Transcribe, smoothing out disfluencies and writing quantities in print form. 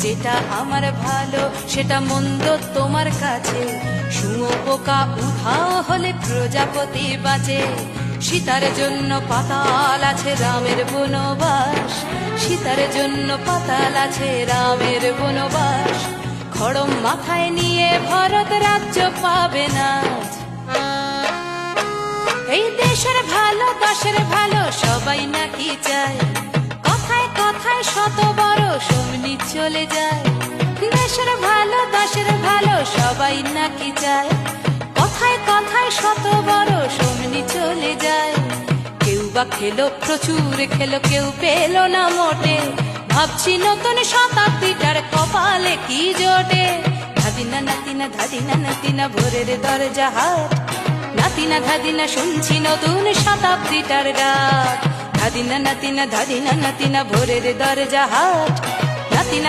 যেটা আমার ভালো সেটা মন্দ তোমার কাছে, শুঁয়োপোকা উধাও হলে প্রজাপতি বাঁচে। সীতার জন্য পাতাল আছে রামের বনবাস, সীতার জন্য পাতাল আছে রামের বনবাস। খড়ম মাথায় নিয়ে ভরত রাজ্য পাবে না। এই দেশের ভালো দশের ভালো সবাই নাকি চায়, কথায় কথায় শত বড় সমনি চলে যায়। দেশের ভালো দশের ভালো সবাই নাকি চায়, কথায় কথায় শত বড় সমনি চলে যায়। কেউ বা খেলো প্রচুর খেলো, কেউ পেল না মোটে। ভাবছি নতুন শতাব্দীটার কপালে কি জোটে। ধাদিনা নাতিনা ধাদিনা নাতিনা ভোরের দরজা হাট, নাতিনা ধাদিনা শুনছি নতুন শতাব্দীটার ডাক। ধাদিনা নাতিনা ধাদিনা নাতিনা ভোরের দরজা হাট, নাতিনা